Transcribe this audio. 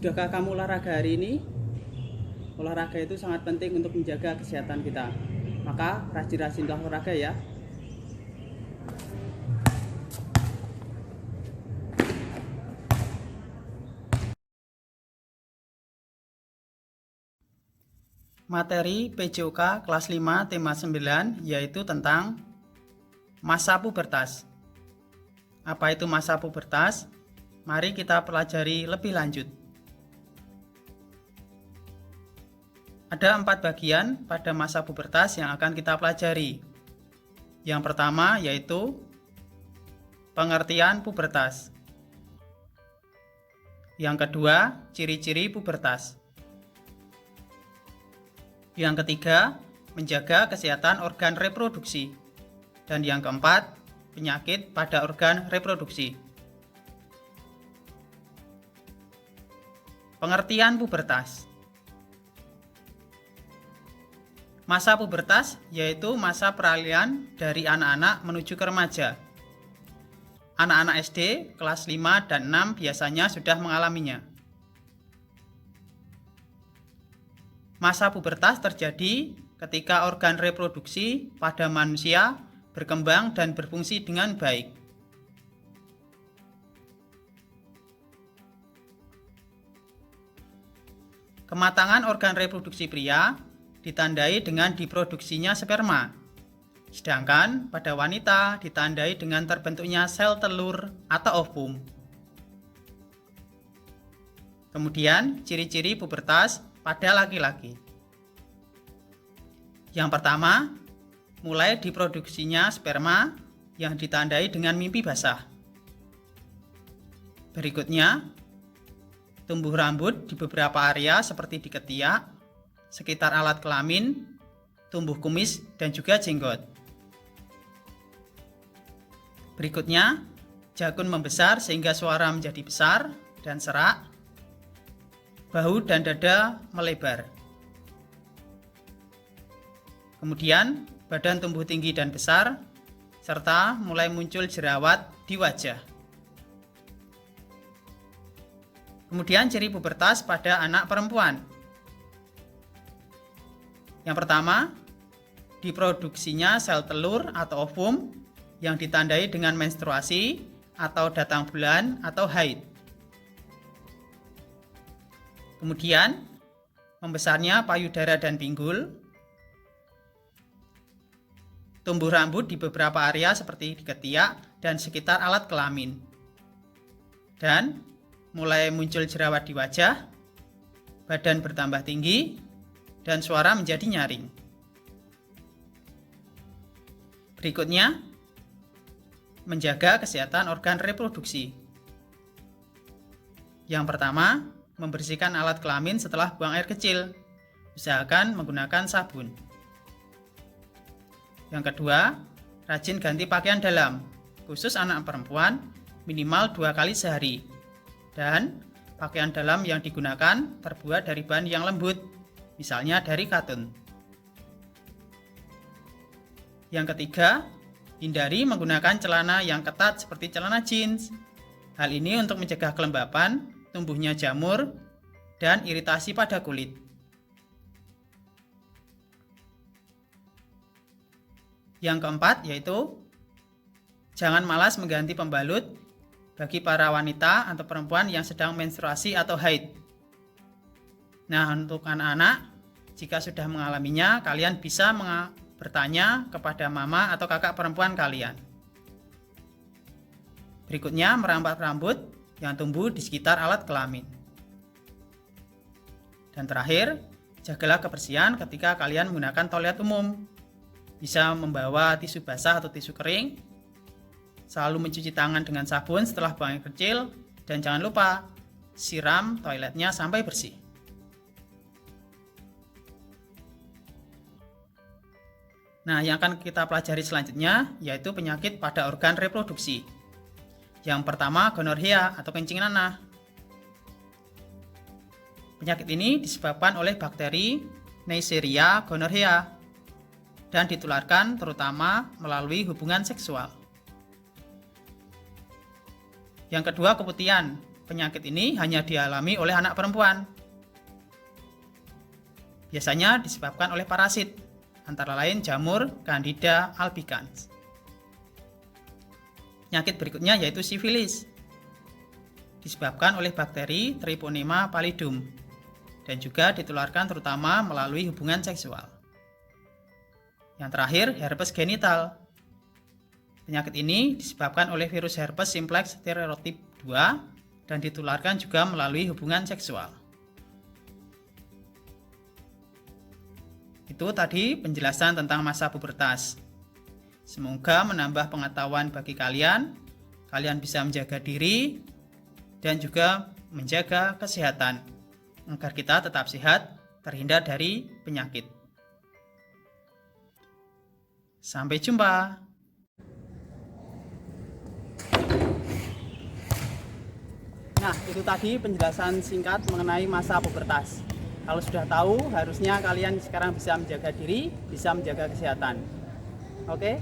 Sudahkah kamu olahraga hari ini? Olahraga itu sangat penting untuk menjaga kesehatan kita. Maka rajin-rajinlah olahraga ya. Materi PJOK kelas 5 tema 9 yaitu tentang masa pubertas. Apa itu masa pubertas? Mari kita pelajari lebih lanjut. Ada 4 bagian pada masa pubertas yang akan kita pelajari. Yang pertama yaitu pengertian pubertas. Yang kedua, ciri-ciri pubertas. Yang ketiga, menjaga kesehatan organ reproduksi. Dan yang keempat, penyakit pada organ reproduksi. Pengertian pubertas. Masa pubertas yaitu masa peralihan dari anak-anak menuju ke remaja. Anak-anak SD kelas 5 dan 6 biasanya sudah mengalaminya. Masa pubertas terjadi ketika organ reproduksi pada manusia berkembang dan berfungsi dengan baik. Kematangan organ reproduksi pria ditandai dengan diproduksinya sperma, sedangkan pada wanita ditandai dengan terbentuknya sel telur atau ovum. Kemudian, ciri-ciri pubertas pada laki-laki. Yang pertama, mulai diproduksinya sperma yang ditandai dengan mimpi basah. Berikutnya, tumbuh rambut di beberapa area seperti di ketiak, sekitar alat kelamin, tumbuh kumis, dan juga jenggot. Berikutnya, jakun membesar sehingga suara menjadi besar dan serak. Bahu dan dada melebar. Kemudian, badan tumbuh tinggi dan besar, serta mulai muncul jerawat di wajah. Kemudian, ciri pubertas pada anak perempuan. Yang pertama, diproduksinya sel telur atau ovum yang ditandai dengan menstruasi atau datang bulan atau haid. Kemudian, membesarnya payudara dan pinggul, tumbuh rambut di beberapa area seperti di ketiak dan sekitar alat kelamin, dan mulai muncul jerawat di wajah, badan bertambah tinggi, dan suara menjadi nyaring. Berikutnya, menjaga kesehatan organ reproduksi. Yang pertama, membersihkan alat kelamin setelah buang air kecil. Usahakan menggunakan sabun. Yang kedua, rajin ganti pakaian dalam, khusus anak perempuan, minimal 2 kali sehari. Dan pakaian dalam yang digunakan terbuat dari bahan yang lembut, misalnya dari katun. Yang ketiga, hindari menggunakan celana yang ketat seperti celana jeans. Hal ini untuk mencegah kelembapan, tumbuhnya jamur, dan iritasi pada kulit. Yang keempat yaitu jangan malas mengganti pembalut bagi para wanita atau perempuan yang sedang menstruasi atau haid. Nah, untuk anak-anak, jika sudah mengalaminya, kalian bisa bertanya kepada mama atau kakak perempuan kalian. Berikutnya, merambat rambut yang tumbuh di sekitar alat kelamin. Dan terakhir, jagalah kebersihan ketika kalian menggunakan toilet umum. Bisa membawa tisu basah atau tisu kering. Selalu mencuci tangan dengan sabun setelah buang air kecil. Dan jangan lupa, siram toiletnya sampai bersih. Nah, yang akan kita pelajari selanjutnya yaitu penyakit pada organ reproduksi. Yang pertama, gonorrea atau kencing nanah. Penyakit ini disebabkan oleh bakteri Neisseria gonorrhea dan ditularkan terutama melalui hubungan seksual. Yang kedua, keputihan penyakit ini hanya dialami oleh anak perempuan. Biasanya disebabkan oleh parasit, antara lain jamur Candida albicans. Penyakit berikutnya yaitu sifilis. Disebabkan oleh bakteri Treponema pallidum dan juga ditularkan terutama melalui hubungan seksual. Yang terakhir, herpes genital. Penyakit ini disebabkan oleh virus herpes simplex stereotip 2 dan ditularkan juga melalui hubungan seksual. Itu tadi penjelasan tentang masa pubertas. Semoga menambah pengetahuan bagi kalian. Kalian bisa menjaga diri dan juga menjaga kesehatan agar kita tetap sehat, terhindar dari penyakit. Sampai jumpa. Nah, itu tadi penjelasan singkat mengenai masa pubertas. Kalau sudah tahu, harusnya kalian sekarang bisa menjaga diri, bisa menjaga kesehatan. Oke?